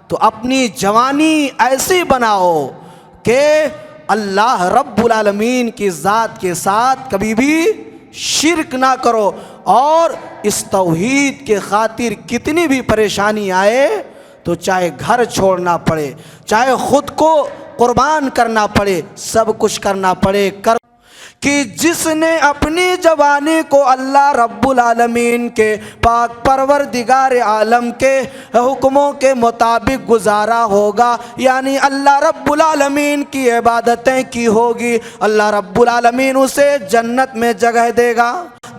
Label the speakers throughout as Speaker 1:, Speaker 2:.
Speaker 1: تو اپنی جوانی ایسی بناؤ کہ اللہ رب العالمین کی ذات کے ساتھ کبھی بھی شرک نہ کرو، اور اس توحید کے خاطر کتنی بھی پریشانی آئے تو چاہے گھر چھوڑنا پڑے، چاہے خود کو قربان کرنا پڑے، سب کچھ کرنا پڑے کہ جس نے اپنی جوانی کو اللہ رب العالمین کے پاک پروردگار عالم کے حکموں کے مطابق گزارا ہوگا، یعنی اللہ رب العالمین کی عبادتیں کی ہوگی، اللہ رب العالمین اسے جنت میں جگہ دے گا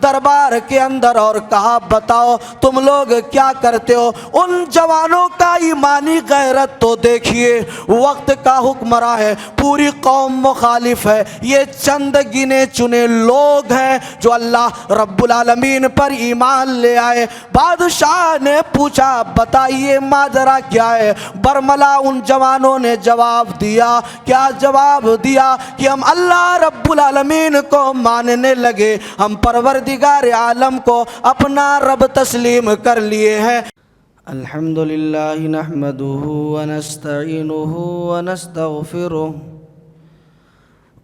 Speaker 1: دربار کے اندر، اور کہا بتاؤ تم لوگ کیا کرتے ہو؟ ان جوانوں کا ایمانی غیرت تو دیکھیے، وقت کا حکمراں ہے، پوری قوم مخالف ہے، یہ چند گنے چنے لوگ ہیں جو اللہ رب العالمین پر ایمان لے آئے۔ بادشاہ نے پوچھا بتائیے ماجرا کیا ہے؟ برملا ان جوانوں نے جواب دیا، کیا جواب دیا؟ کہ ہم اللہ رب العالمین کو ماننے لگے، ہم پروردگار عالم کو اپنا رب تسلیم کر لیے ہیں۔ الحمدللہ نحمدہ ونستعینہ ونستغفرہ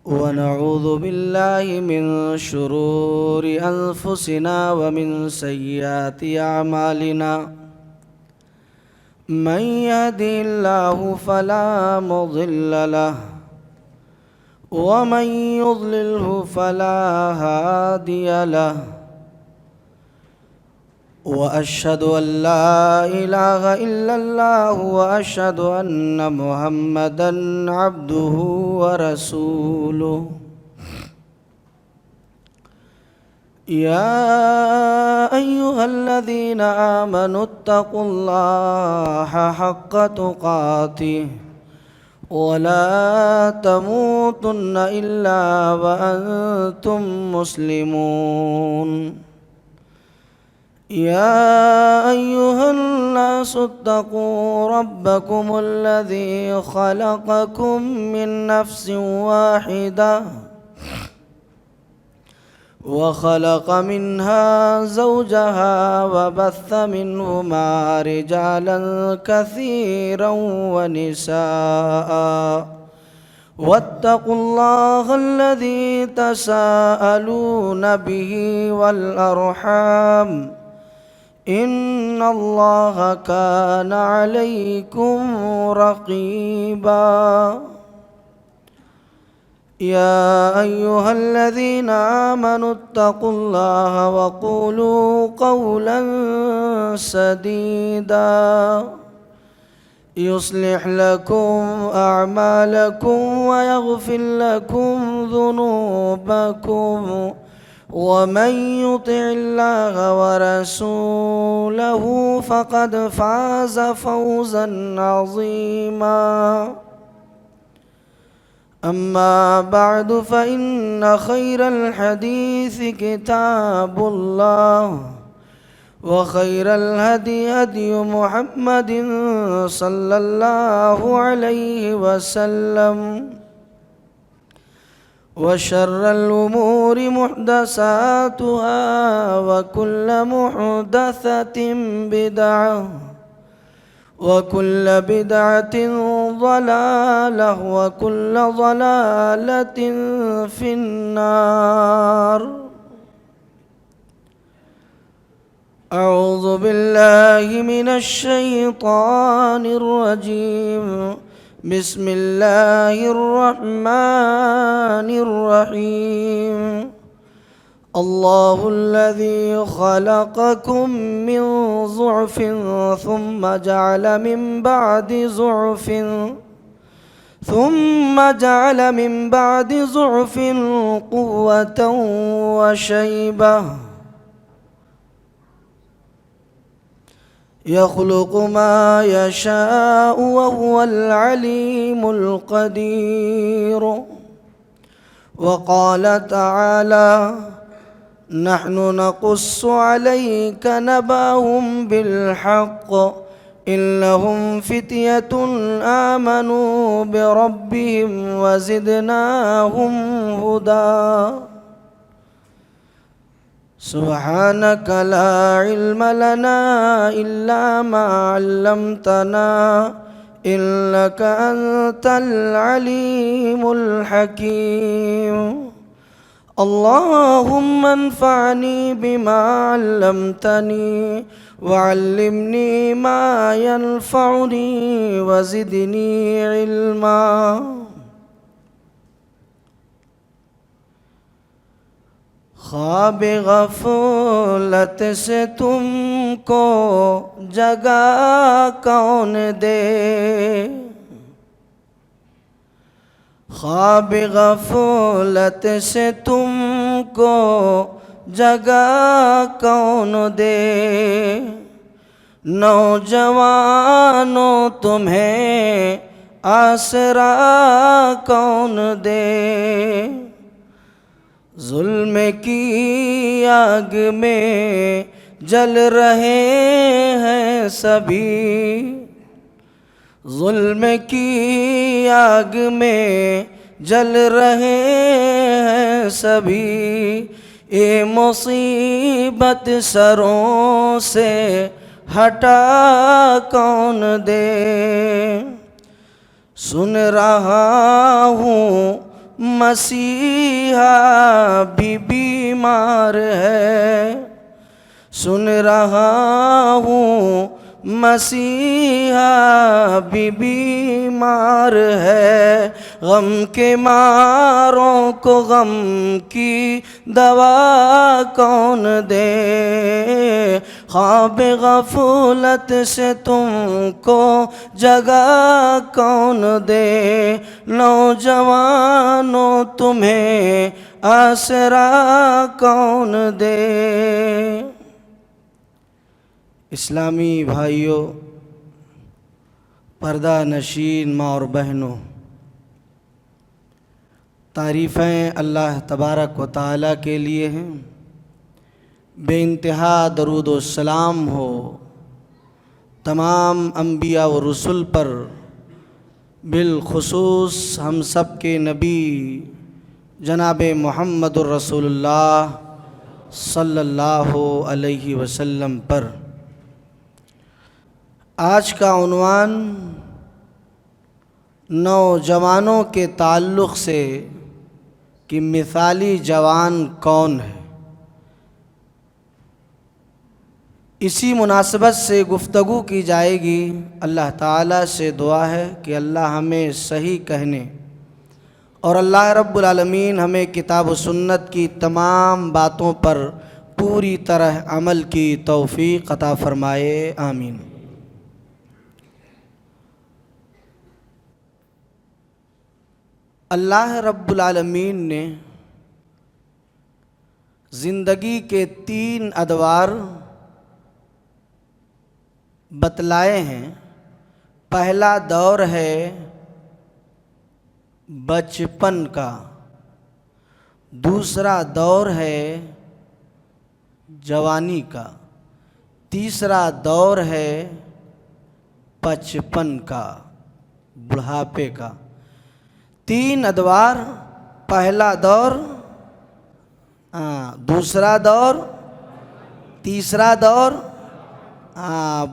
Speaker 1: ونعوذ باللہ من شرور انفسنا ومن سیئات اعمالنا، من یهدہ اللہ فلا مضل لہ ومن یضللہ فلا ہادی لہ، واشہد ان لا الہ الا اللہ واشہد ان محمدا عبدہ ورسولہ۔ یا ایہا الذین آمنوا اتقوا اللہ حق تقاتہ ولا تموتن الا وانتم مسلمون۔ یا ایہا الناس اتقوا ربکم الذی خلقکم من نفس واحدہ وخلق منها زوجها وبث منهما رجالا كثيرا ونساء، واتقوا الله الذي تساءلون به والأرحام إن الله كان عليكم رقيبا۔ يا أيها الذين آمنوا اتقوا الله وقولوا قولا سديدا يصلح لكم أعمالكم ويغفر لكم ذنوبكم، ومن يطع الله ورسوله فقد فاز فوزا عظيما۔ أما بعد فإن خير الحديث كتاب الله، وخير الهدي هدي محمد صلى الله عليه وسلم، وشر الأمور محدثاتها وكل محدثة بدعة وكل بدعة ضلالة وكل ضلالة في النار۔ أعوذ بالله من الشيطان الرجيم، بسم الله الرحمن الرحيم۔ الله الذي خلقكم من ضعف ثم جعل من بعد ضعف قوة وشيبة، يخلق ما يشاء وهو العليم القدير۔ وقال تعالى: نحن نقص عليك نبأهم بالحق إنهم فتية آمنوا بربهم وزدناهم هدى۔ سبحانك لا علم لنا إلا ما علمتنا إنك أنت العليم الحكيم. اللهم انفعني بما علمتني وعلمني ما ينفعني وزدني علما. خواب غفلت سے تم کو جگا کون دے، خواب غفلت سے تم کو جگا کون دے، نوجوانوں تمہیں آسرا کون دے، ظلم کی آگ میں جل رہے ہیں سبھی، ظلم کی آگ میں جل رہے ہیں سبھی، اے مصیبت سروں سے ہٹا کون دے، سن رہا ہوں مسیحا بھی بیمار ہے، سن رہا ہوں مسیحا بھی بیمار ہے، غم کے ماروں کو غم کی دوا کون دے، خواب غفلت سے تم کو جگا کون دے، نوجوانوں تمہیں آسرا کون دے۔ اسلامی بھائیوں، پردہ نشین ماں اور بہنوں، تعریفیں اللہ تبارک و تعالیٰ کے لیے ہیں، بے انتہا درود و سلام ہو تمام انبیاء و رسل پر، بالخصوص ہم سب کے نبی جناب محمد الرسول اللہ صلی اللہ علیہ وسلم پر۔ آج کا عنوان نوجوانوں کے تعلق سے کہ مثالی جوان کون ہے، اسی مناسبت سے گفتگو کی جائے گی۔ اللہ تعالیٰ سے دعا ہے کہ اللہ ہمیں صحیح کہنے اور اللہ رب العالمین ہمیں کتاب و سنت کی تمام باتوں پر پوری طرح عمل کی توفیق عطا فرمائے، آمین۔ اللہ رب العالمین نے زندگی کے 3 ادوار بتلائے ہیں۔ پہلا دور ہے بچپن کا، دوسرا دور ہے جوانی کا، تیسرا دور ہے 55 کا، بڑھاپے کا۔ 3 ادوار، پہلا دور، دوسرا دور، تیسرا دور،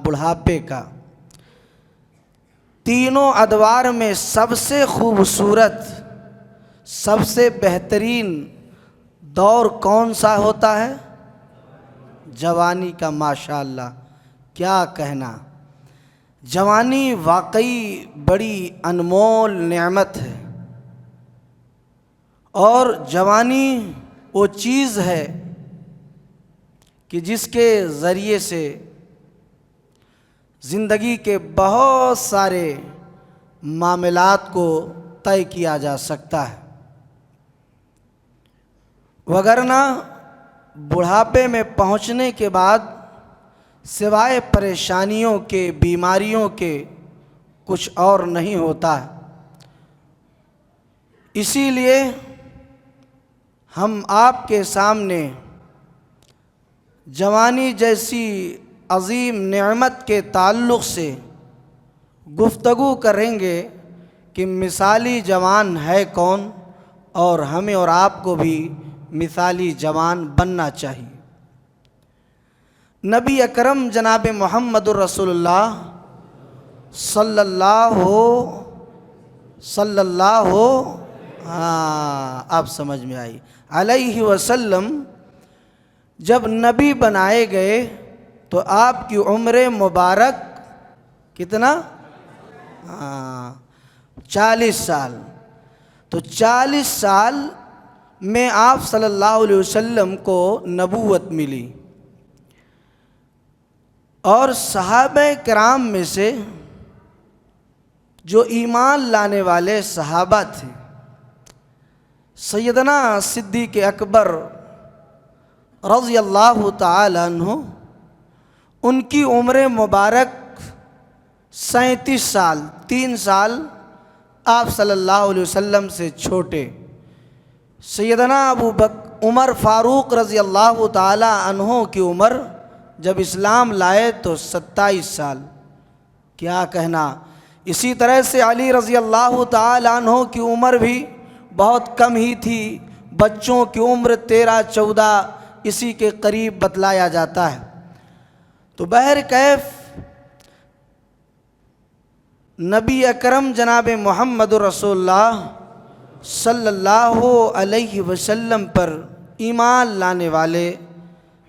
Speaker 1: بڑھاپے کا۔ تینوں ادوار میں سب سے خوبصورت، سب سے بہترین دور کون سا ہوتا ہے؟ جوانی کا۔ ماشاءاللہ، کیا کہنا! جوانی واقعی بڑی انمول نعمت ہے، اور جوانی وہ چیز ہے کہ جس کے ذریعے سے زندگی کے بہت سارے معاملات کو طے کیا جا سکتا ہے، وگرنہ بڑھاپے میں پہنچنے کے بعد سوائے پریشانیوں کے، بیماریوں کے کچھ اور نہیں ہوتا ہے۔ اسی لیے ہم آپ کے سامنے جوانی جیسی عظیم نعمت کے تعلق سے گفتگو کریں گے کہ مثالی جوان ہے کون، اور ہمیں اور آپ کو بھی مثالی جوان بننا چاہیے۔ نبی اکرم جناب محمد الرسول اللہ صلی اللہ ہاں اب سمجھ میں آئی علیہ وسلم جب نبی بنائے گئے تو آپ کی عمر مبارک کتنا؟ 40 سال. تو 40 سال میں آپ صلی اللہ علیہ وسلم کو نبوت ملی. اور صحابہ کرام میں سے جو ایمان لانے والے صحابہ تھے، سیدنا صدیق اکبر رضی اللہ تعالی عنہ، ان کی عمر مبارک 37 سال، 3 سال آپ صلی اللہ علیہ وسلم سے چھوٹے. سیدنا عمر فاروق رضی اللہ تعالی عنہ کی عمر جب اسلام لائے تو 27 سال. کیا کہنا. اسی طرح سے علی رضی اللہ تعالی عنہ کی عمر بھی بہت کم ہی تھی. بچوں کی عمر 13-14 اسی کے قریب بتلایا جاتا ہے. تو بہرکیف نبی اکرم جناب محمد رسول اللہ صلی اللہ علیہ وسلم پر ایمان لانے والے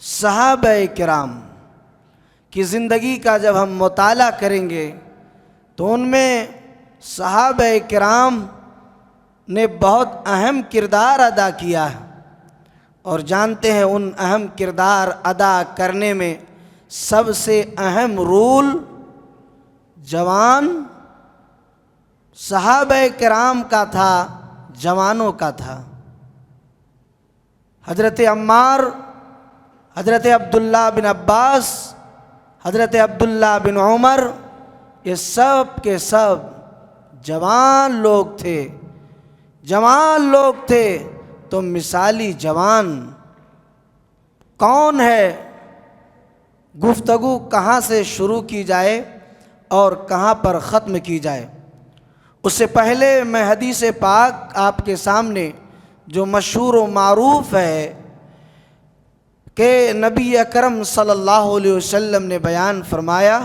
Speaker 1: صحابہ کرام کی زندگی کا جب ہم مطالعہ کریں گے تو ان میں صحابہ کرام نے بہت اہم کردار ادا کیا ہے. اور جانتے ہیں ان اہم کردار ادا کرنے میں سب سے اہم رول جوان صحابہ کرام کا تھا، جوانوں کا تھا. حضرت عمار، حضرت عبداللہ بن عباس، حضرت عبداللہ بن عمر، یہ سب کے سب جوان لوگ تھے. جوان لوگ تھے. تو مثالی جوان کون ہے؟ گفتگو کہاں سے شروع کی جائے اور کہاں پر ختم کی جائے؟ اس سے پہلے میں حدیث پاک آپ کے سامنے جو مشہور و معروف ہے کہ نبی اکرم صلی اللہ علیہ وسلم نے بیان فرمایا،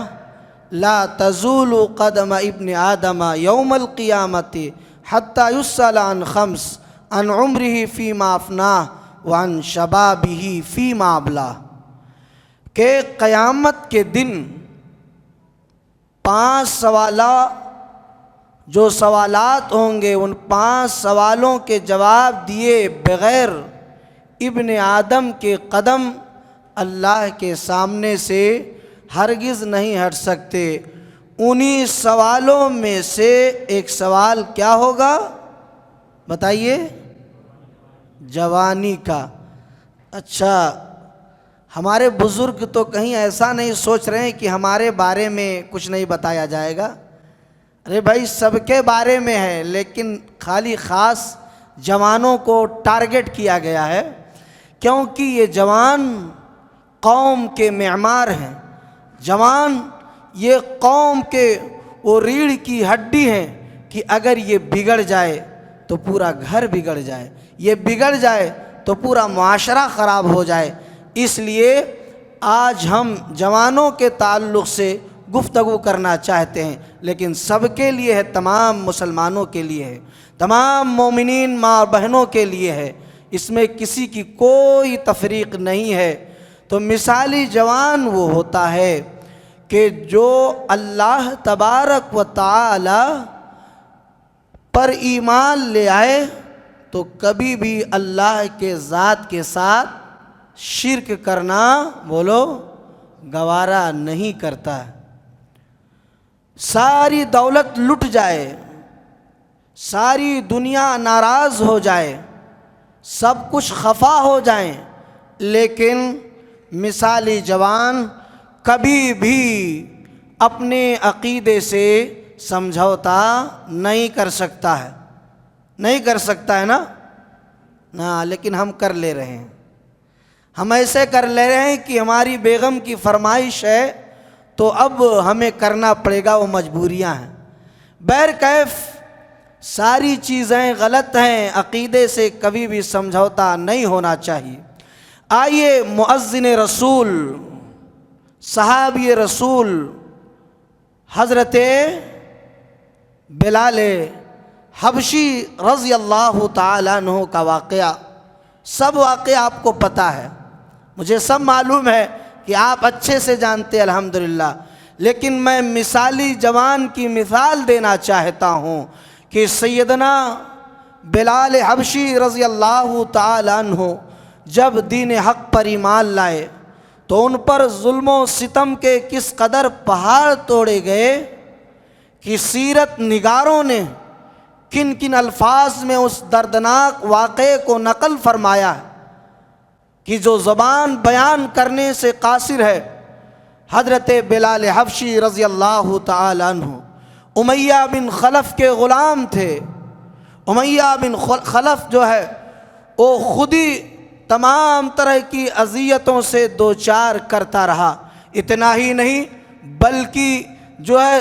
Speaker 1: لا تزول قدم ابن آدم یوم القیامت حتی یسأل عن خمس، عن عمرہ فیما افناہ وعن شبابہ فیما ابلاہ. کہ قیامت کے دن 5 جو سوالات ہوں گے، ان 5 سوالوں کے جواب دیے بغیر ابن آدم کے قدم اللہ کے سامنے سے ہرگز نہیں ہٹ سکتے. انہی سوالوں میں سے ایک سوال کیا ہوگا بتائیے؟ جوانی کا. اچھا، ہمارے بزرگ تو کہیں ایسا نہیں سوچ رہے ہیں کہ ہمارے بارے میں کچھ نہیں بتایا جائے گا؟ ارے بھائی سب کے بارے میں ہے، لیکن خالی خاص جوانوں کو ٹارگٹ کیا گیا ہے کیونکہ یہ جوان قوم کے معمار ہیں. جوان یہ قوم کے وہ ریڑھ کی ہڈی ہیں کہ اگر یہ بگڑ جائے تو پورا گھر بگڑ جائے، یہ بگڑ جائے تو پورا معاشرہ خراب ہو جائے. اس لیے آج ہم جوانوں کے تعلق سے گفتگو کرنا چاہتے ہیں، لیکن سب کے لیے ہے، تمام مسلمانوں کے لیے ہے، تمام مومنین ماں بہنوں کے لیے ہے. اس میں کسی کی کوئی تفریق نہیں ہے. تو مثالی جوان وہ ہوتا ہے کہ جو اللہ تبارک و تعالی پر ایمان لے آئے تو کبھی بھی اللہ کے ذات کے ساتھ شرک کرنا بولو گوارا نہیں کرتا. ساری دولت لٹ جائے، ساری دنیا ناراض ہو جائے، سب کچھ خفا ہو جائیں، لیکن مثالی جوان کبھی بھی اپنے عقیدے سے سمجھوتا نہیں کر سکتا ہے. نہیں کر سکتا ہے نا، لیکن ہم کر لے رہے ہیں. ہم ایسے کر لے رہے ہیں کہ ہماری بیگم کی فرمائش ہے تو اب ہمیں کرنا پڑے گا، وہ مجبوریاں ہیں. بہرکیف ساری چیزیں غلط ہیں، عقیدے سے کبھی بھی سمجھوتا نہیں ہونا چاہیے. آئیے مؤذن رسول، صحابی رسول حضرت بلال حبشی رضی اللہ تعالیٰ عنہ کا واقعہ، سب واقعہ آپ کو پتہ ہے، مجھے سب معلوم ہے کہ آپ اچھے سے جانتے الحمدللہ، لیکن میں مثالی جوان کی مثال دینا چاہتا ہوں کہ سیدنا بلال حبشی رضی اللہ تعالیٰ عنہ جب دین حق پر ایمان لائے تو ان پر ظلم و ستم کے کس قدر پہاڑ توڑے گئے کہ سیرت نگاروں نے کن کن الفاظ میں اس دردناک واقعے کو نقل فرمایا ہے کہ جو زبان بیان کرنے سے قاصر ہے۔ حضرت بلال حبشی رضی اللہ تعالی عنہ امیہ بن خلف کے غلام تھے۔ امیہ بن خلف جو ہے وہ خود ہی تمام طرح کی اذیتوں سے دوچار کرتا رہا، اتنا ہی نہیں بلکہ جو ہے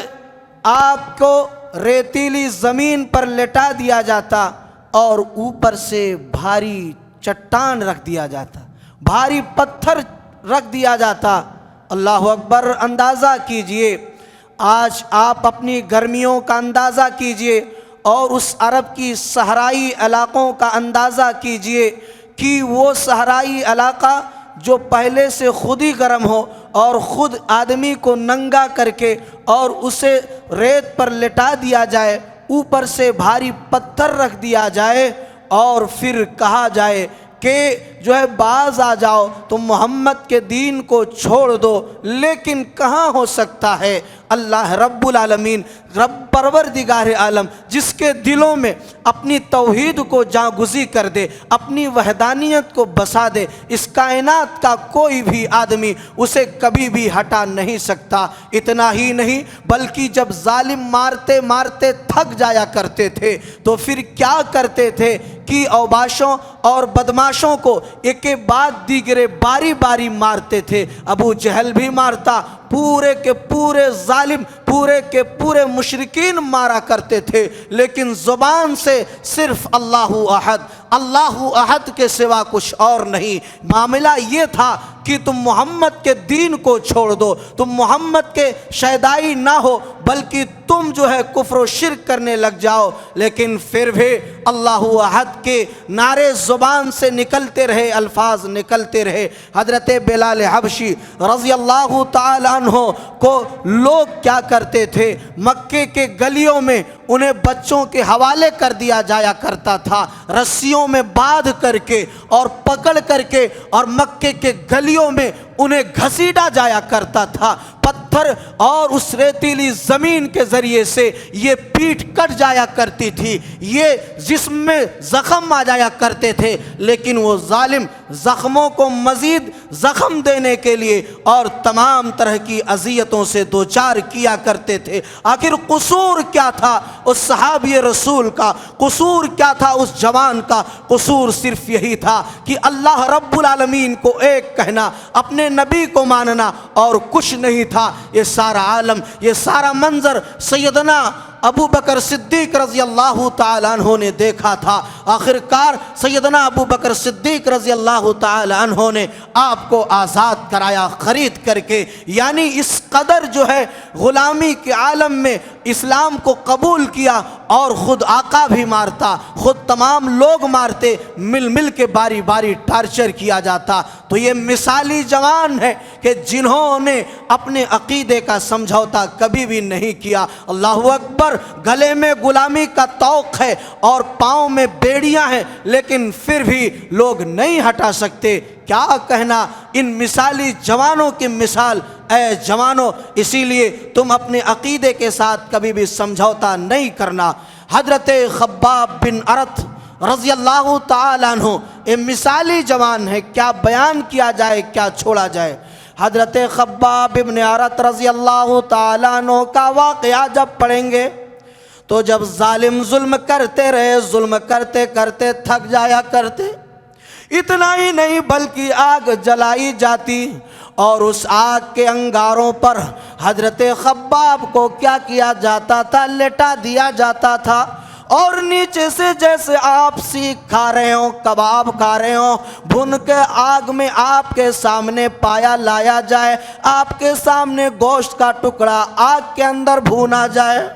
Speaker 1: آپ کو ریتیلی زمین پر لٹا دیا جاتا اور اوپر سے بھاری چٹان رکھ دیا جاتا، بھاری پتھر رکھ دیا جاتا۔ اللہ اکبر! اندازہ کیجئے، آج آپ اپنی گرمیوں کا اندازہ کیجئے اور اس عرب کی صحرائی علاقوں کا اندازہ کیجئے کہ وہ صحرائی علاقہ جو پہلے سے خود ہی گرم ہو اور خود آدمی کو ننگا کر کے اور اسے ریت پر لٹا دیا جائے، اوپر سے بھاری پتھر رکھ دیا جائے اور پھر کہا جائے کہ جو ہے باز آ جاؤ، تم محمد کے دین کو چھوڑ دو، لیکن کہاں ہو سکتا ہے؟ اللہ رب العالمین، رب پروردگار عالم، جس کے دلوں میں اپنی توحید کو جاگزی کر دے، اپنی وحدانیت کو بسا دے، اس کائنات کا کوئی بھی آدمی اسے کبھی بھی ہٹا نہیں سکتا۔ اتنا ہی نہیں بلکہ جب ظالم مارتے مارتے تھک جایا کرتے تھے تو پھر کیا کرتے تھے کہ اوباشوں اور بدماشوں کو ایک کے بعد دیگرے باری باری مارتے تھے۔ ابو جہل بھی مارتا، پورے کے پورے ظالم، پورے کے پورے مشرکین مارا کرتے تھے، لیکن زبان سے صرف اللہ احد، اللہ احد کے سوا کچھ اور نہیں۔ معاملہ یہ تھا کہ تم محمد کے دین کو چھوڑ دو، تم محمد کے شیدائی نہ ہو بلکہ تم جو ہے کفر و شرک کرنے لگ جاؤ، لیکن پھر بھی اللہ احد کے نعرے زبان سے نکلتے رہے، الفاظ نکلتے رہے۔ حضرت بلال حبشی رضی اللہ تعالی عنہ کو لوگ کیا کرتے تھے؟ مکے کے گلیوں میں انہیں بچوں کے حوالے کر دیا جایا کرتا تھا، رسیوں میں باندھ کر کے اور پکڑ کر کے، اور مکے کے گلیوں میں انہیں گھسیٹا جایا کرتا تھا۔ پتھر اور اس ریتیلی زمین کے ذریعے سے یہ پیٹھ کٹ جایا کرتی تھی، یہ جسم میں زخم آ جایا کرتے تھے، لیکن وہ ظالم زخموں کو مزید زخم دینے کے لیے اور تمام طرح کی اذیتوں سے دوچار کیا کرتے تھے۔ آخر قصور کیا تھا اس صحابی رسول کا؟ قصور کیا تھا اس جوان کا؟ قصور صرف یہی تھا کہ اللہ رب العالمین کو ایک کہنا، اپنے نبی کو ماننا، اور کچھ نہیں تھا۔ یہ سارا عالم، یہ سارا منظر سیدنا ابو بکر صدیق رضی اللہ تعالی عنہ نے دیکھا تھا۔ آخرکار سیدنا ابو بکر صدیق رضی اللہ تعالی عنہ نے آپ کو آزاد کرایا خرید کر کے، یعنی اس قدر جو ہے غلامی کے عالم میں اسلام کو قبول کیا، اور خود آقا بھی مارتا، خود تمام لوگ مارتے، مل مل کے باری باری ٹارچر کیا جاتا۔ تو یہ مثالی جوان ہے کہ جنہوں نے اپنے عقیدے کا سمجھوتا کبھی بھی نہیں کیا۔ اللہ اکبر! گلے میں غلامی کا طوق ہے اور پاؤں میں بیڑیاں ہیں، لیکن پھر بھی لوگ نہیں ہٹا سکتے۔ کیا کہنا ان مثالی جوانوں کی مثال! اے جوانوں، اسی لیے تم اپنے عقیدے کے ساتھ کبھی بھی سمجھوتا نہیں کرنا۔ حضرت خباب بن ارت رضی اللہ تعالیٰ عنہ یہ مثالی جوان ہے، کیا بیان کیا جائے، کیا چھوڑا جائے۔ حضرت خباب بن ارت رضی اللہ تعالیٰ عنہ کا واقعہ جب پڑھیں گے تو جب ظالم ظلم کرتے رہے، ظلم کرتے کرتے تھک جایا کرتے، اتنا ہی نہیں بلکہ آگ جلائی جاتی، اور اس آگ کے انگاروں پر حضرت خباب کو کیا کیا جاتا تھا؟ لٹا دیا جاتا تھا، اور نیچے سے جیسے آپ سیخ کھا رہے ہوں، کباب کھا رہے ہوں، بھن کے آگ میں آپ کے سامنے پایا لایا جائے، آپ کے سامنے گوشت کا ٹکڑا آگ کے اندر بھونا جائے۔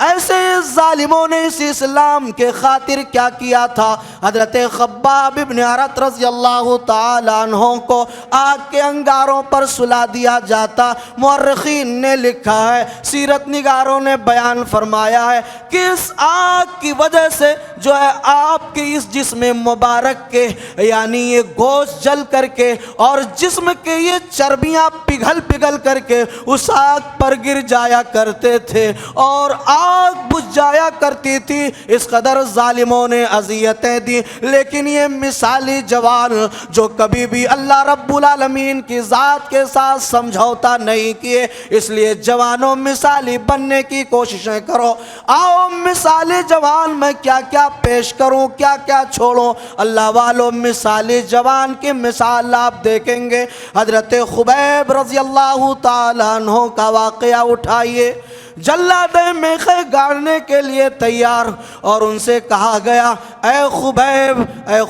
Speaker 1: ایسے ظالموں نے اس اسلام کے خاطر کیا کیا تھا؟ حضرت خباب ابن ارت رضی اللہ تعالیٰ عنہ کو آگ کے انگاروں پر سلا دیا جاتا۔ مورخین نے لکھا ہے، سیرت نگاروں نے بیان فرمایا ہے کہ اس آگ کی وجہ سے جو ہے آپ کے اس جسم مبارک کے یعنی یہ گوشت جل کر کے اور جسم کے یہ چربیاں پگھل پگھل کر کے اس آگ پر گر جایا کرتے تھے اور آگ بجھ جایا کرتی تھی۔ اس قدر ظالموں نے اذیتیں دی، لیکن یہ مثالی جوان جو کبھی بھی اللہ رب العالمین کی ذات کے ساتھ سمجھوتا نہیں کیے، اس لیے جوانوں مثالی بننے کی کوششیں کرو۔ آؤ مثالی جوان میں کیا کیا پیش کروں، کیا کیا چھوڑوں؟ اللہ والوں مثالی جوان کی مثال آپ دیکھیں گے۔ حضرت خبیب رضی اللہ تعالیٰ عنہ کا واقعہ اٹھائیے۔ جلاد میخے گاڑنے کے لیے تیار، اور ان سے کہا گیا اے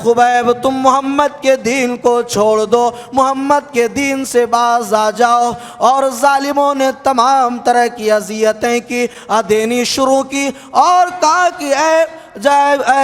Speaker 1: خبیب تم محمد کے دین کو چھوڑ دو، محمد کے دین سے باز آ جاؤ۔ اور ظالموں نے تمام طرح کی اذیتیں کی، دینی شروع کی اور کہا کہ اے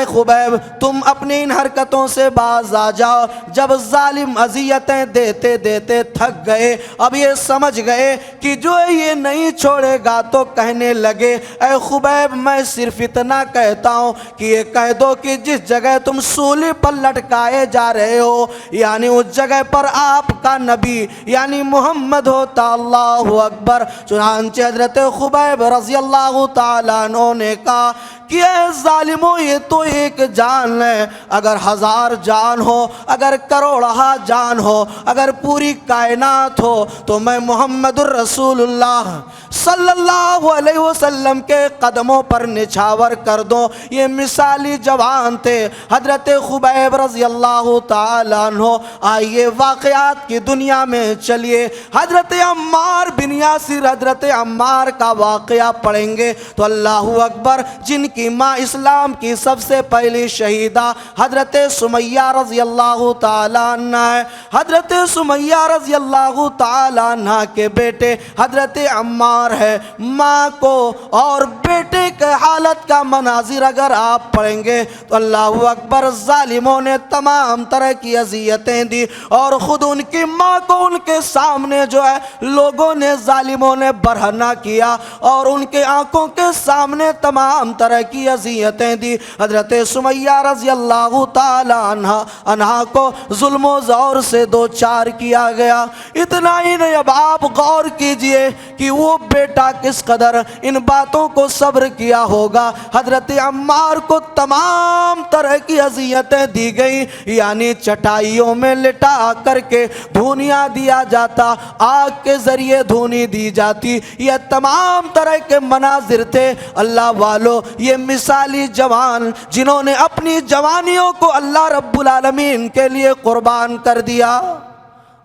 Speaker 1: خبیب تم اپنی ان حرکتوں سے باز آ جاؤ۔ جب ظالم اذیتیں دیتے دیتے تھک گئے، اب یہ سمجھ گئے کہ جو یہ نہیں چھوڑے گا تو کہنے لگے اے خبیب میں صرف اتنا کہتا ہوں کہ یہ کہہ دو کہ جس جگہ تم سولی پر لٹکائے جا رہے ہو یعنی اس جگہ پر آپ کا نبی یعنی محمد ہوتا۔ اللہ اکبر۔ چنانچہ حضرت خبیب رضی اللہ تعالیٰ عنہ نے کہا کہ اے ظالموں یہ تو ایک جان ہے، اگر 1000 جان ہو، اگر کروڑہ جان ہو، اگر پوری کائنات ہو تو میں محمد الرسول اللہ صلی اللہ علیہ وسلم کے قدموں پر نچھاور کر دوں۔ یہ مثالی جوان تھے حضرت خبیب رضی اللہ تعالیٰ عنہ۔ آئیے واقعات کی دنیا میں چلیے، حضرت عمار بن یاسر، حضرت عمار کا واقعہ پڑھیں گے تو اللہ اکبر، جن کی ماں اسلام کی سب سے پہلی شہیدہ حضرت سمیہ رضی اللہ تعالیٰ عنہ ہے۔ حضرت سمیہ رضی اللہ تعالیٰ عنہ کے بیٹے حضرت عمار ہے۔ ماں کو اور بیٹے کے حالت کا مناظر اگر آپ پڑھیں گے تو اللہ اکبر، ظالموں نے تمام طرح کی اذیتیں دی اور خود ان کی ماں کو ان کے سامنے جو ہے لوگوں نے ظالموں نے برہنہ کیا اور ان کے آنکھوں کے سامنے تمام طرح کی اذیتیں دی۔ حضرت سمیہ رضی اللہ تعالی عنہا کو ظلم و زور سے دوچار کیا گیا۔ اتنا ہی نہیں، اب آپ غور کیجئے کہ وہ بیٹا کس قدر ان باتوں کو صبر کیا ہوگا۔ حضرت عمار کو تمام طرح کی اذیتیں دی گئی، یعنی چٹائیوں میں لٹا کر کے دھونیاں دیا جاتا، آگ کے ذریعے دھونی دی جاتی، یہ تمام طرح کے مناظر تھے۔ اللہ والو، یہ مثالی جوان جنہوں نے اپنی جوانیوں کو اللہ رب العالمین کے لیے قربان کر دیا،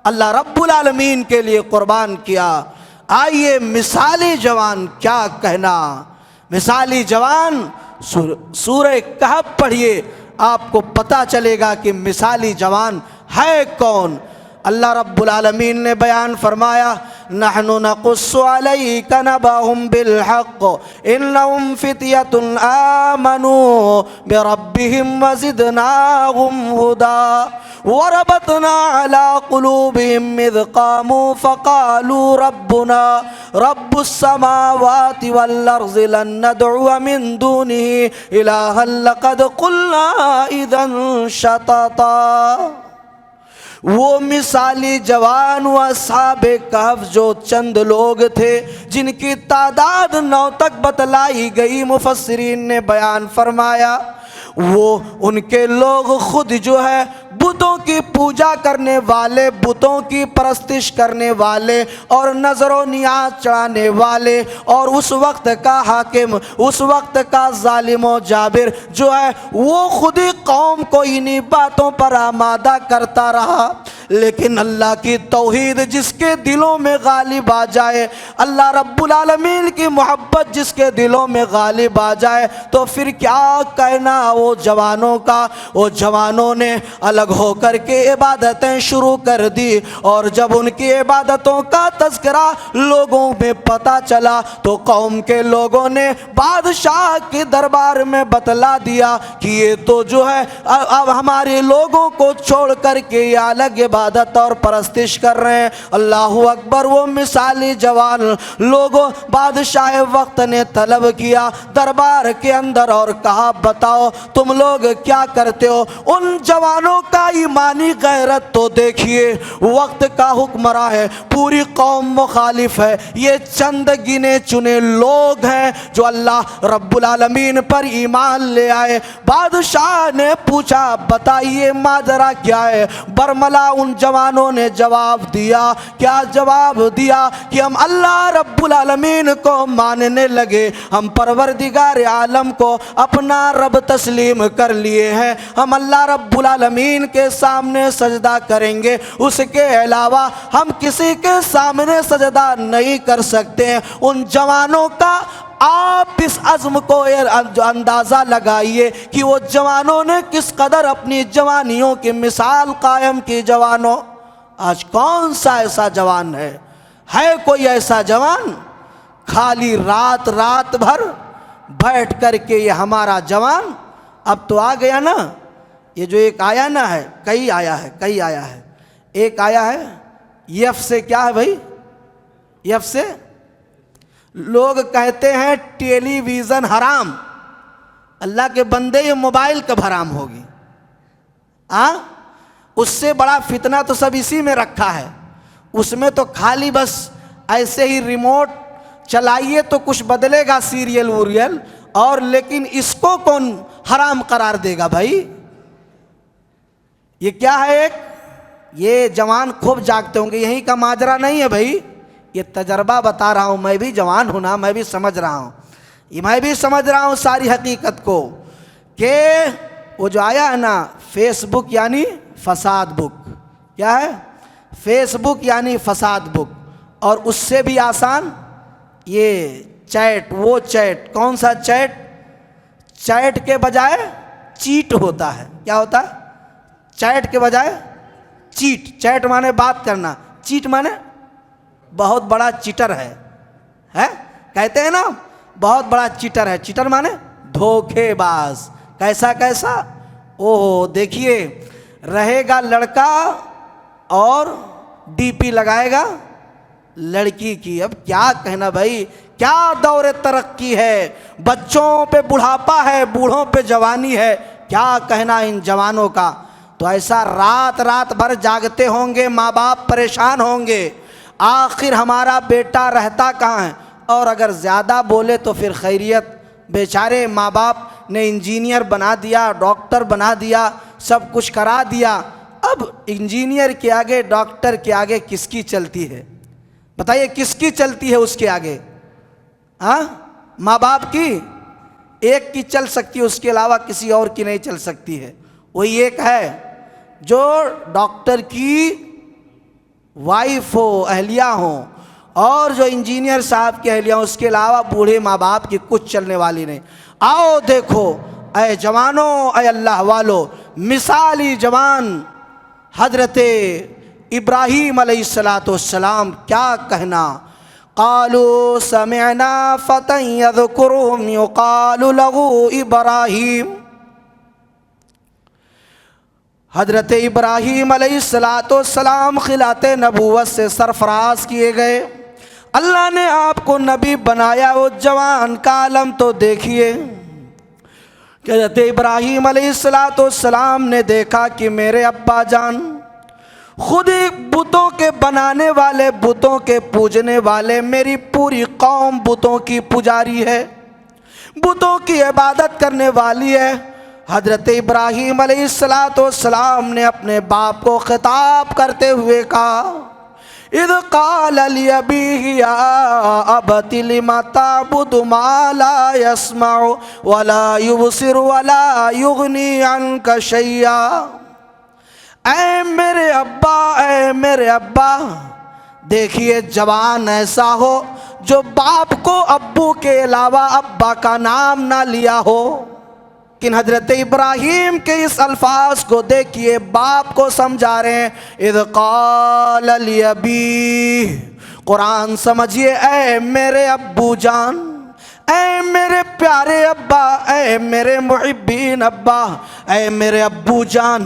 Speaker 1: اللہ رب العالمین کے لیے قربان کیا۔ آئیے مثالی جوان کیا کہنا۔ مثالی جوان سورہ کہف پڑھیے، آپ کو پتہ چلے گا کہ مثالی جوان ہے کون۔ اللہ رب العالمین نے بیان فرمایا نحن نقص علیک نبأہم بالحق انہم فتیۃ آمنوا بربہم وزدناہم ہدی وربطنا علی قلوبہم اذ قاموا فقالوا ربنا رب السماوات والارض لن ندعو من دونہ الہا لقد قلنا اذا شططا۔ وہ مثالی جوان و اصحاب کہف جو چند لوگ تھے جن کی تعداد 9 تک بتلائی گئی، مفسرین نے بیان فرمایا وہ ان کے لوگ خود جو ہے بتوں کی پوجا کرنے والے، بتوں کی پرستش کرنے والے اور نظر و نیاز چڑھانے والے اور اس وقت کا حاکم، اس وقت کا ظالم و جابر جو ہے وہ خود ہی قوم کو انہی باتوں پر آمادہ کرتا رہا۔ لیکن اللہ کی توحید جس کے دلوں میں غالب آ جائے، اللہ رب العالمین کی محبت جس کے دلوں میں غالب آ جائے، تو پھر کیا کہنا وہ جوانوں کا۔ وہ جوانوں نے الگ ہو کر کے عبادتیں شروع کر دی، اور جب ان کی عبادتوں کا تذکرہ لوگوں میں پتہ چلا تو قوم کے لوگوں نے بادشاہ کے دربار میں بتلا دیا کہ یہ تو جو ہے اب ہمارے لوگوں کو چھوڑ کر کے یہ الگ عبادت اور پرستش کر رہے ہیں۔ اللہ اکبر۔ وہ مثالی جوان لوگوں بادشاہ وقت نے طلب کیا دربار کے اندر اور کہا بتاؤ تم لوگ کیا کرتے ہو؟ ان جوانوں کا ایمانی غیرت تو دیکھیے، وقت کا حکمراں ہے، پوری قوم مخالف ہے، یہ چند گنے چنے لوگ ہیں جو اللہ رب العالمین پر ایمان لے آئے۔ بادشاہ نے پوچھا بتائیے ماجرا کیا ہے؟ برملا ان جوانوں نے جواب دیا، کیا جواب دیا؟ کہ ہم اللہ رب العالمین کو ماننے لگے، ہم پروردگار عالم کو اپنا رب تسلیم کر لیے ہیں، ہم اللہ رب العالمین کے سامنے سجدہ کریں گے، اس کے علاوہ ہم کسی کے سامنے سجدہ نہیں کر سکتے ہیں۔ ان جوانوں کا آپ اس عزم کو اندازہ لگائیے کہ وہ جوانوں نے کس قدر اپنی جوانیوں کی مثال قائم کی۔ جوانوں آج کون سا ایسا جوان ہے کوئی ایسا جوان؟ خالی رات بھر بیٹھ کر کے یہ ہمارا جوان اب تو آ گیا نا، یہ جو ایک آیا نا ہے، کئی آیا ہے، ایک آیا ہے یف سے، کیا ہے بھائی یف سے؟ لوگ کہتے ہیں ٹیلی ویژن حرام، اللہ کے بندے یہ موبائل کب حرام ہوگی؟ اس سے بڑا فتنہ تو سب اسی میں رکھا ہے، اس میں تو خالی بس ایسے ہی ریموٹ چلائیے تو کچھ بدلے گا سیریل ووریل، اور لیکن اس کو کون حرام قرار دے گا بھائی؟ یہ کیا ہے؟ ایک یہ جوان خوب جاگتے ہوں گے، یہیں کا ماجرا نہیں ہے بھائی، یہ تجربہ بتا رہا ہوں، میں بھی جوان ہوں نا، میں بھی سمجھ رہا ہوں ساری حقیقت کو، کہ وہ جو آیا ہے نا فیس بک یعنی فساد بک، کیا ہے؟ فیس بک یعنی فساد بک، اور اس سے بھی آسان یہ چیٹ، وہ چیٹ، کون سا چیٹ؟ چیٹ کے بجائے چیٹ ہوتا ہے، کیا ہوتا ہے؟ چیٹ کے بجائے چیٹ، چیٹ مانے بات کرنا، چیٹ مانے بہت بڑا چیٹر ہے، کہتے ہیں نا بہت بڑا چیٹر ہے، چیٹر مانے دھوکے باز۔ کیسا؟ اوہ دیکھیے، رہے گا لڑکا اور ڈی پی لگائے گا لڑکی کی۔ اب کیا کہنا بھائی، کیا دور ترقی ہے، بچوں پہ بڑھاپا ہے، بوڑھوں پہ جوانی ہے، کیا کہنا ان جوانوں کا؟ تو ایسا رات بھر جاگتے ہوں گے، ماں باپ پریشان ہوں گے، آخر ہمارا بیٹا رہتا کہاں ہے؟ اور اگر زیادہ بولے تو پھر خیریت، بیچارے ماں باپ نے انجینئر بنا دیا، ڈاکٹر بنا دیا، سب کچھ کرا دیا، اب انجینئر کے آگے، ڈاکٹر کے آگے کس کی چلتی ہے؟ بتائیے کس کی چلتی ہے اس کے آگے؟ ماں باپ کی ایک کی چل سکتی ہے، اس کے علاوہ کسی اور کی نہیں چل سکتی ہے۔ وہی ایک ہے جو ڈاکٹر کی وائف ہو، اہلیہ ہوں، اور جو انجینئر صاحب کی اہلیہ ہوں، اس کے علاوہ بوڑھے ماں باپ کی کچھ چلنے والی نہیں۔ آؤ دیکھو اے جوانوں، اے اللہ والو، مثالی جوان حضرت ابراہیم علیہ السلام کیا کہنا؟ قالوا سمعنا فتى يذكرهم يقال له ابراہیم۔ حضرت ابراہیم علیہ السلام خلعت نبوت سے سرفراز کیے گئے، اللہ نے آپ کو نبی بنایا۔ وہ جوان کا عالم تو دیکھیے کہ حضرت ابراہیم علیہ السلام نے دیکھا کہ میرے ابا جان خود ہی بتوں کے بنانے والے، بتوں کے پوجنے والے، میری پوری قوم بتوں کی پجاری ہے، بتوں کی عبادت کرنے والی ہے۔ حضرت ابراہیم علیہ السلام نے اپنے باپ کو خطاب کرتے ہوئے کہا اذ قال لأبيه يا أبت لم تعبد ما لا يسمع ولا يبصر ولا يغني عنك شيئا۔ اے میرے ابا، دیکھیے جوان ایسا ہو جو باپ کو ابو کے علاوہ ابا کا نام نہ لیا ہو، لیکن حضرت ابراہیم کے اس الفاظ کو دیکھیے، باپ کو سمجھا رہے ہیں اذ قال لأبیہ، قرآن سمجھیے، اے میرے ابو جان، اے میرے پیارے ابا، اے میرے محبین ابا، اے میرے ابو جان،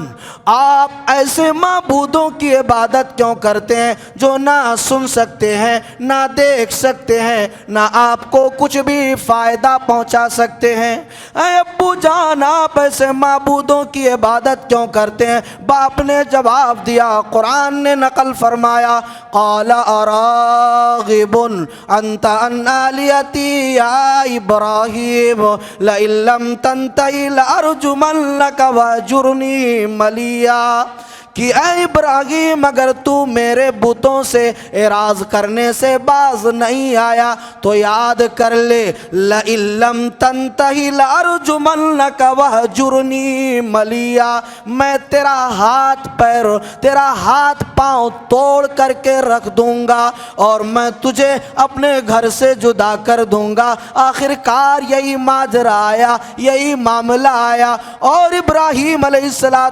Speaker 1: آپ ایسے معبودوں کی عبادت کیوں کرتے ہیں جو نہ سن سکتے ہیں، نہ دیکھ سکتے ہیں، نہ آپ کو کچھ بھی فائدہ پہنچا سکتے ہیں؟ اے ابو جان، آپ ایسے معبودوں کی عبادت کیوں کرتے ہیں؟ باپ نے جواب دیا، قرآن نے نقل فرمایا قال اراغب انت عن آلیتی یا ابراہیم لئن لم تنتہی لارجمنک واہجرنی ملیا، کہ اے ابراہیم اگر تو میرے بتوں سے اعراض کرنے سے باز نہیں آیا تو یاد کر لے لئن لم تنتہی لارجمنک واہجرنی ملیا، میں تیرا ہاتھ پاؤں توڑ کر کے رکھ دوں گا اور میں تجھے اپنے گھر سے جدا کر دوں گا۔ آخر کار یہی ماجرا آیا، یہی معاملہ آیا، اور ابراہیم علیہ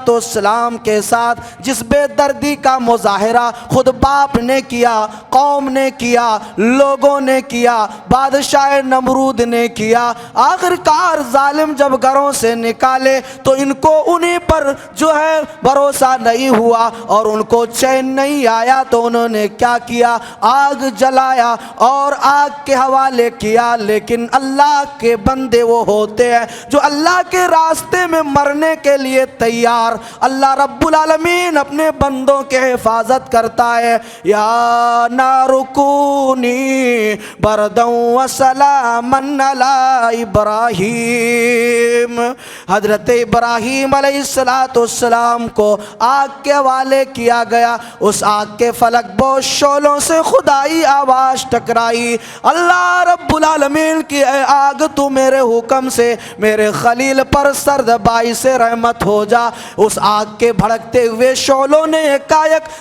Speaker 1: السلام کے ساتھ جس بے دردی کا مظاہرہ خود باپ نے کیا، قوم نے کیا، لوگوں نے کیا، بادشاہ نمرود نے کیا، آخر کار ظالم جب گھروں سے نکالے تو ان کو انہی پر جو ہے بھروسہ نہیں ہوا اور ان کو چین نہیں آیا، تو انہوں نے کیا کیا؟ آگ جلایا اور آگ کے حوالے کیا۔ لیکن اللہ کے بندے وہ ہوتے ہیں جو اللہ کے راستے میں مرنے کے لیے تیار، اللہ رب العالمین اپنے بندوں کے حفاظت کرتا ہے۔ یا نار کونی بردا وسلاما علی ابراہیم، حضرت ابراہیم علیہ السلام کو آگ کے حوالے کیا گیا، اس آگ کے فلک بوش شعلوں سے خدائی آواز ٹکرائی، اللہ رب العالمین کی اے آگ تو میرے حکم سے میرے خلیل پر سرد باعث رحمت ہو جا۔ اس آگ کے بھڑکتے ہوئے شعلوں نے ایک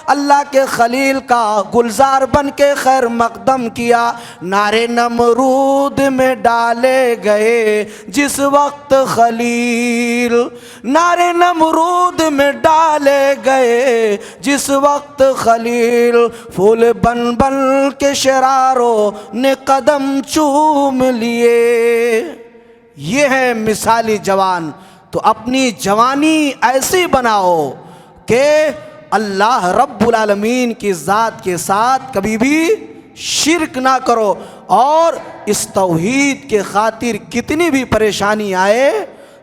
Speaker 1: اللہ کے خلیل کا گلزار بن کے خیر مقدم کیا۔ نعرے نمرود میں ڈالے گئے جس وقت خلیل، نعرے نمرود میں ڈالے گئے جس وقت خلیل، پھول بن بن کے شراروں نے قدم چوم لیے۔ یہ ہے مثالی جوان۔ تو اپنی جوانی ایسی بناؤ کہ اللہ رب العالمین کی ذات کے ساتھ کبھی بھی شرک نہ کرو، اور اس توحید کے خاطر کتنی بھی پریشانی آئے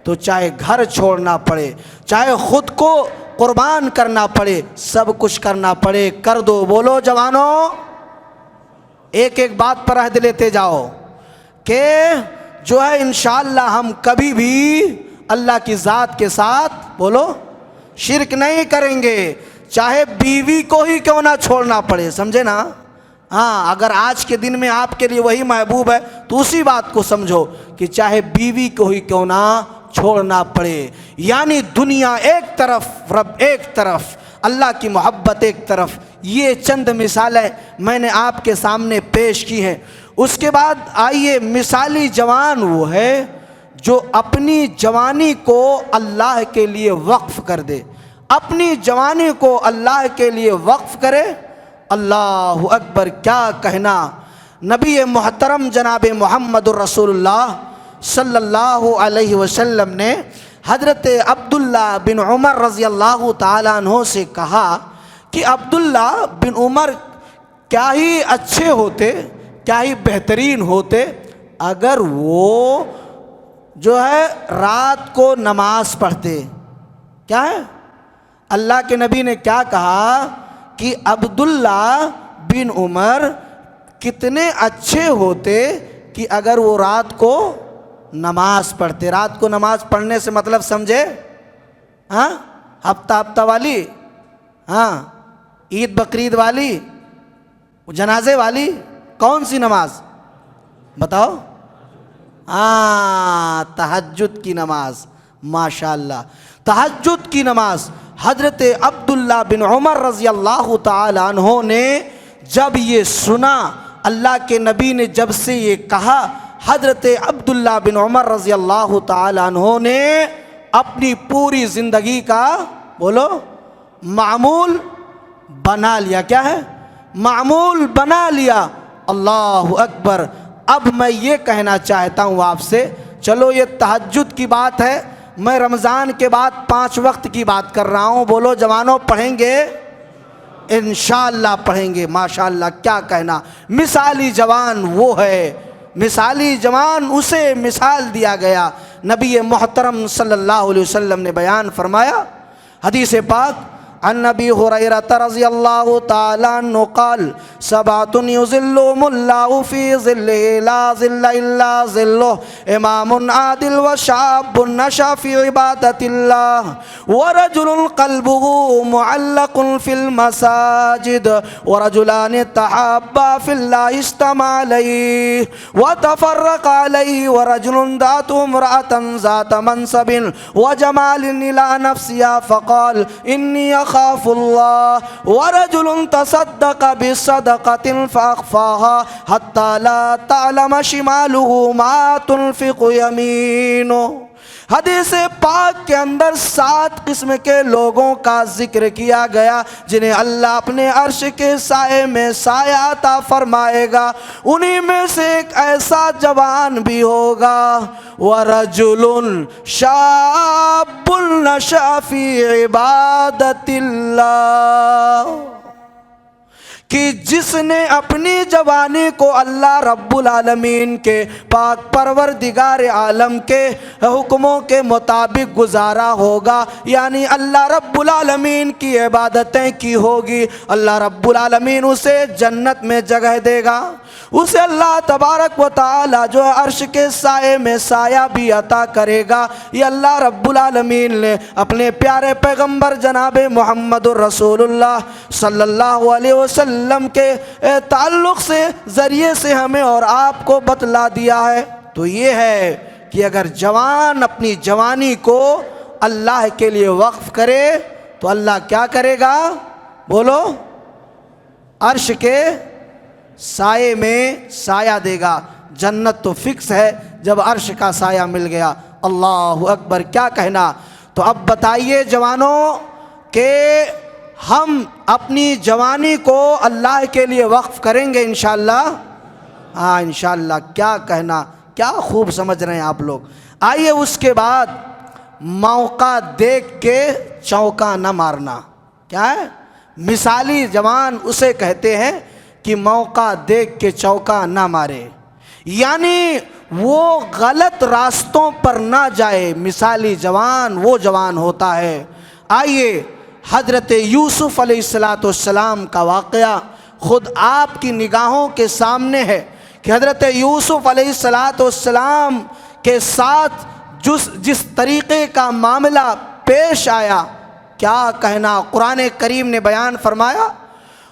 Speaker 1: تو چاہے گھر چھوڑنا پڑے، چاہے خود کو قربان کرنا پڑے، سب کچھ کرنا پڑے، کر دو۔ بولو جوانوں، ایک ایک بات پر عہد لیتے جاؤ کہ جو ہے انشاءاللہ ہم کبھی بھی اللہ کی ذات کے ساتھ بولو شرک نہیں کریں گے، چاہے بیوی کو ہی کیوں نہ چھوڑنا پڑے، سمجھے نا؟ ہاں، اگر آج کے دن میں آپ کے لیے وہی محبوب ہے تو اسی بات کو سمجھو کہ چاہے بیوی کو ہی کیوں نہ چھوڑنا پڑے، یعنی دنیا ایک طرف، رب ایک طرف، اللہ کی محبت ایک طرف۔ یہ چند مثالیں میں نے آپ کے سامنے پیش کی ہیں۔ اس کے بعد آئیے، مثالی جوان وہ ہے جو اپنی جوانی کو اللہ کے لیے وقف کر دے، اپنی جوانی کو اللہ کے لیے وقف کرے۔ اللہ اکبر، کیا کہنا! نبی محترم جناب محمد الرسول اللہ صلی اللہ علیہ وسلم نے حضرت عبداللہ بن عمر رضی اللہ تعالیٰ عنہ سے کہا کہ عبداللہ بن عمر کیا ہی اچھے ہوتے، کیا ہی بہترین ہوتے اگر وہ جو ہے رات کو نماز پڑھتے۔ کیا ہے؟ اللہ کے نبی نے کیا کہا کہ عبداللہ بن عمر کتنے اچھے ہوتے کہ اگر وہ رات کو نماز پڑھتے. رات کو نماز پڑھنے سے مطلب سمجھے؟ ہاں ہفتہ والی، ہاں عید بقرعید والی، جنازے والی، کون سی نماز بتاؤ؟ ہاں تہجد کی نماز. ماشاءاللہ تہجد کی نماز. حضرت عبداللہ بن عمر رضی اللہ تعالی عنہ نے جب یہ سنا، اللہ کے نبی نے جب سے یہ کہا، حضرت عبداللہ بن عمر رضی اللہ تعالی عنہ نے اپنی پوری زندگی کا بولو معمول بنا لیا. کیا ہے؟ معمول بنا لیا. اللہ اکبر. اب میں یہ کہنا چاہتا ہوں آپ سے، چلو یہ تہجد کی بات ہے، میں رمضان کے بعد 5 وقت کی بات کر رہا ہوں. بولو جوانوں پڑھیں گے؟ انشاءاللہ پڑھیں گے. ماشاءاللہ کیا کہنا. مثالی جوان وہ ہے، مثالی جوان اسے مثال دیا گیا. نبی محترم صلی اللہ علیہ وسلم نے بیان فرمایا حدیث پاک عن نبی ہریرہ رضی اللہ تعالی عنہ قال سبعۃ یظلهم اللہ فی ظلہ لا ظل الا ظلہ امام عادل وشاب نشأ فی عبادۃ اللہ ورجل قلبه معلق فی المساجد ورجلان تحابا فی اللہ اجتمعا علیہ وتفرقا علیہ ورجل دعته امرأة ذات منصب وجمال إلى نفسها فقال إني أخاف الله ورجل تصدق بصدقة فأخفاها حتى لا تعلم شماله ما تنفق يمينه. حدیث پاک کے اندر 7 قسم کے لوگوں کا ذکر کیا گیا جنہیں اللہ اپنے عرش کے سائے میں سایہ عطا فرمائے گا. انہی میں سے ایک ایسا جوان بھی ہوگا وَرَجُلٌ شَابٌ نَشَأَ فِي عِبَادَةِ اللَّهِ، کہ جس نے اپنی جوانی کو اللہ رب العالمین کے پاک پروردگار عالم کے حکموں کے مطابق گزارا ہوگا، یعنی اللہ رب العالمین کی عبادتیں کی ہوگی. اللہ رب العالمین اسے جنت میں جگہ دے گا. اسے اللہ تبارک و تعالی جو ہے عرش کے سائے میں سایہ بھی عطا کرے گا. یہ اللہ رب العالمین نے اپنے پیارے پیغمبر جناب محمد الرسول اللہ صلی اللہ علیہ وسلم کے تعلق سے ذریعے سے ہمیں اور آپ کو بتلا دیا ہے. تو یہ ہے کہ اگر جوان اپنی جوانی کو اللہ کے لیے وقف کرے تو اللہ کیا کرے گا؟ بولو عرش کے سائے میں سایہ دے گا. جنت تو فکس ہے جب عرش کا سایہ مل گیا. اللہ اکبر. کیا کہنا. تو اب بتائیے جوانوں کہ ہم اپنی جوانی کو اللہ کے لیے وقف کریں گے انشاءاللہ؟ ہاں انشاءاللہ. کیا کہنا. کیا خوب سمجھ رہے ہیں آپ لوگ. آئیے اس کے بعد موقع دیکھ کے چوکا نہ مارنا. کیا ہے؟ مثالی جوان اسے کہتے ہیں کہ موقع دیکھ کے چوکا نہ مارے، یعنی وہ غلط راستوں پر نہ جائے. مثالی جوان وہ جوان ہوتا ہے. آئیے حضرت یوسف علیہ السلام کا واقعہ خود آپ کی نگاہوں کے سامنے ہے کہ حضرت یوسف علیہ السلام کے ساتھ جس طریقے کا معاملہ پیش آیا، کیا کہنا. قرآن کریم نے بیان فرمایا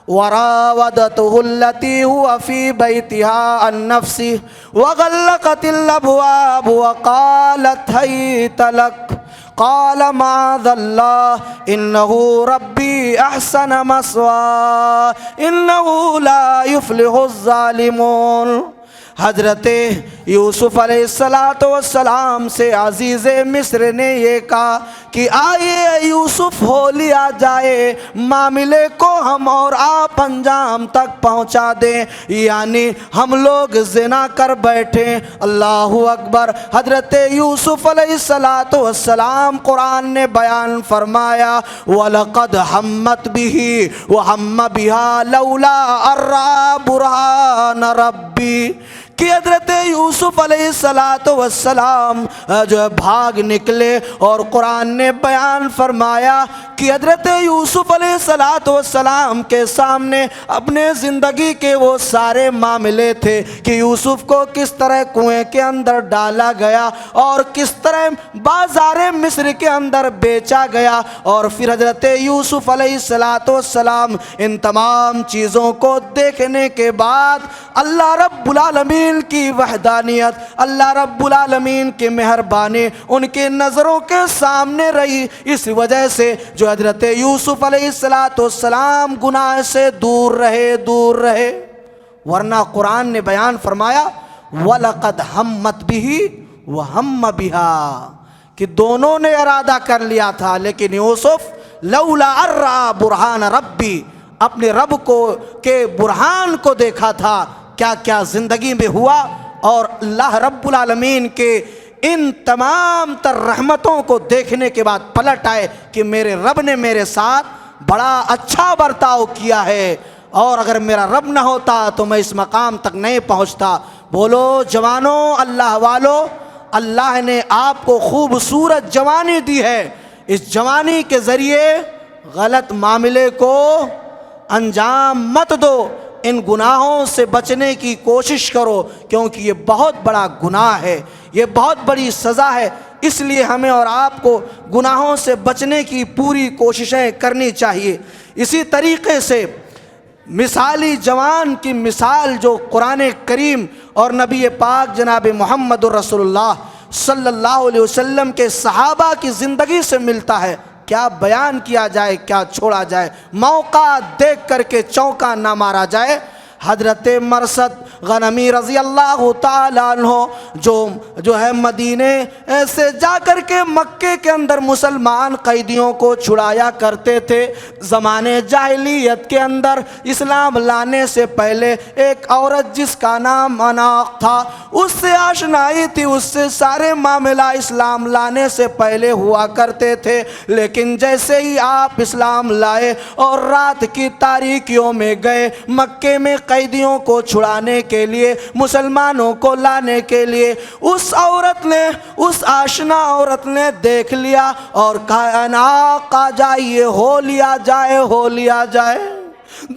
Speaker 1: وراودته التي هو في بيتها عن نفسه وغلقت الابواب وقالت هيت لك قال معاذ الله انه ربي احسن مثواي انه لا يفلح الظالمون. حضرت یوسف علیہ السلام سے عزیز مصر نے یہ کہا کہ آئیے یوسف ہو لیا جائے، معاملے کو ہم اور آپ انجام تک پہنچا دیں، یعنی ہم لوگ زنا کر بیٹھیں. اللہ اکبر. حضرت یوسف علیہ السلام قرآن نے بیان فرمایا وَلَقَدْ هَمَّتْ بِهِ وَهَمَّ بِهَا لَوْلَا أَن رَّأَىٰ بُرْهَانَ رَبِّهِ، کہ حضرت یوسف علیہ السلام جو ہے بھاگ نکلے، اور قرآن نے بیان فرمایا کہ حضرت یوسف علیہ السلام کے سامنے اپنے زندگی کے وہ سارے معاملے تھے کہ یوسف کو کس طرح کنویں کے اندر ڈالا گیا اور کس طرح بازار مصر کے اندر بیچا گیا، اور پھر حضرت یوسف علیہ السلام ان تمام چیزوں کو دیکھنے کے بعد اللہ رب العالمین کی وحدانیت، اللہ رب العالمین کی مہربانی ان کی نظروں کے سامنے رہی، اس وجہ سے جو حضرت یوسف علیہ السلام گناہ سے دور رہے، ورنہ قرآن نے بیان فرمایا وَلَقَدْ هَمَّتْ بِهِ وَهَمَّ بِهَا کہ دونوں نے ارادہ کر لیا تھا، لیکن یوسف لولا ارّا برہان ربی اپنے رب کو کے برہان کو دیکھا تھا، کیا کیا زندگی میں ہوا، اور اللہ رب العالمین کے ان تمام تر رحمتوں کو دیکھنے کے بعد پلٹ آئے کہ میرے رب نے میرے ساتھ بڑا اچھا برتاؤ کیا ہے، اور اگر میرا رب نہ ہوتا تو میں اس مقام تک نہیں پہنچتا۔ بولو جوانوں، اللہ والو، اللہ نے آپ کو خوبصورت جوانی دی ہے، اس جوانی کے ذریعے غلط معاملے کو انجام مت دو، ان گناہوں سے بچنے کی کوشش کرو، کیونکہ یہ بہت بڑا گناہ ہے، یہ بہت بڑی سزا ہے، اس لیے ہمیں اور آپ کو گناہوں سے بچنے کی پوری کوششیں کرنی چاہیے۔ اسی طریقے سے مثالی جوان کی مثال جو قرآن کریم اور نبی پاک جناب محمد رسول اللہ صلی اللہ علیہ وسلم کے صحابہ کی زندگی سے ملتا ہے، کیا بیان کیا جائے، کیا چھوڑا جائے، موقع دیکھ کر کے چونکا نہ مارا جائے۔ حضرت مرثد غنمی رضی اللہ تعالیٰ عنہ جو ہے مدینے سے جا کر کے مکے کے اندر مسلمان قیدیوں کو چھڑایا کرتے تھے۔ زمانے جاہلیت کے اندر اسلام لانے سے پہلے ایک عورت جس کا نام اناق تھا، اس سے آشنائی تھی، اس سے سارے معاملہ اسلام لانے سے پہلے ہوا کرتے تھے، لیکن جیسے ہی آپ اسلام لائے اور رات کی تاریکیوں میں گئے مکے میں قیدیوں کو چھڑانے کے لیے، مسلمانوں کو لانے کے لیے، اس عورت نے، اس آشنا عورت نے دیکھ لیا اور کہا اناق آ جائیے، ہو لیا جائے۔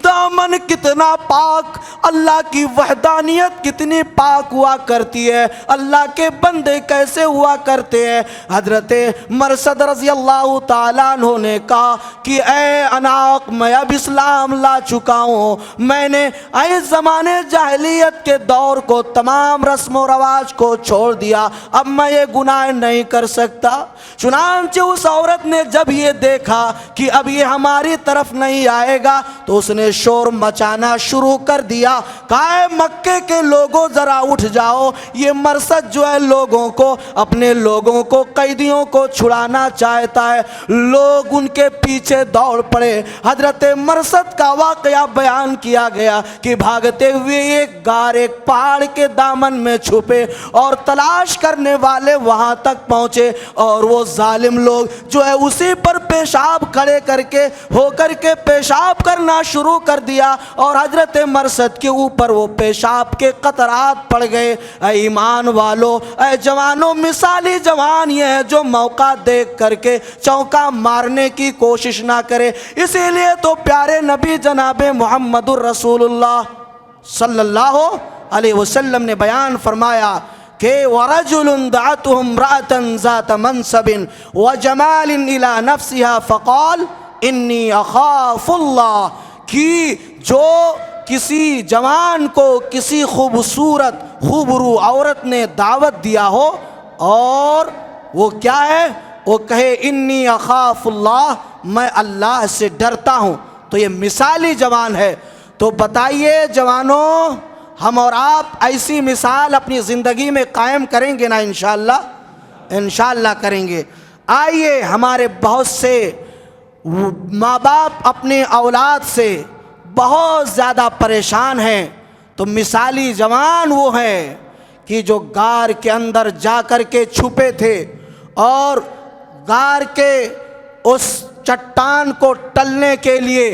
Speaker 1: دامن کتنا پاک، اللہ کی وحدانیت کتنی پاک ہوا کرتی ہے، اللہ کے بندے کیسے ہوا کرتے ہیں۔ حضرت مرثد رضی اللہ تعالیٰ عنہ نے کہا کہ اے اناق، میں اب اسلام لا چکا ہوں، میں نے اس زمانے جاہلیت کے دور کو، تمام رسم و رواج کو چھوڑ دیا، اب میں یہ گناہ نہیں کر سکتا۔ چنانچہ اس عورت نے جب یہ دیکھا کہ اب یہ ہماری طرف نہیں آئے گا تو اس نے شور مچانا شروع کر دیا، کہا اے مکے کے لوگوں ذرا اٹھ جاؤ، یہ مرثد جو ہے لوگوں کو، اپنے لوگوں کو، قیدیوں کو چھڑانا چاہتا ہے۔ لوگ ان کے پیچھے دوڑ پڑے۔ حضرت مرثد کا واقعہ بیان کیا گیا کہ بھاگتے ہوئے ایک غار، ایک پہاڑ کے دامن میں چھپے اور تلاش کرنے والے وہاں تک پہنچے، اور وہ ظالم لوگ جو ہے اسی پر پیشاب کھڑے کر کے پیشاب کرنا شروع کر دیا، اور حضرت مرثد کے اوپر وہ پیشاب کے قطرات پڑ گئے۔ اے ایمان والو، اے جوانوں، مثالی جوان یہ ہے جو موقع دیکھ کر کے چونکا مارنے کی کوشش نہ کرے۔ اسی لیے تو پیارے نبی جناب محمد الرسول اللہ صلی اللہ علیہ وسلم نے بیان فرمایا کہ وَرَجُلٌ دَعَتْهُ امْرَأَةً ذَاتَ مَنْصَبٍ وَجَمَالٍ إِلَى نَفْسِهَا فَقَالَ إِنِّي أَخَافُ اللَّهَ، کہ جو کسی جوان کو کسی خوبصورت خوبرو عورت نے دعوت دیا ہو اور وہ کیا ہے، وہ کہے انی اخاف اللہ، میں اللہ سے ڈرتا ہوں، تو یہ مثالی جوان ہے۔ تو بتائیے جوانوں، ہم اور آپ ایسی مثال اپنی زندگی میں قائم کریں گے نا؟ انشاءاللہ کریں گے۔ آئیے، ہمارے بہت سے ماں باپ اپنے اولاد سے بہت زیادہ پریشان ہیں، تو مثالی جوان وہ ہیں کہ جو غار کے اندر جا کر کے چھپے تھے، اور غار کے اس چٹان کو ٹلنے کے لیے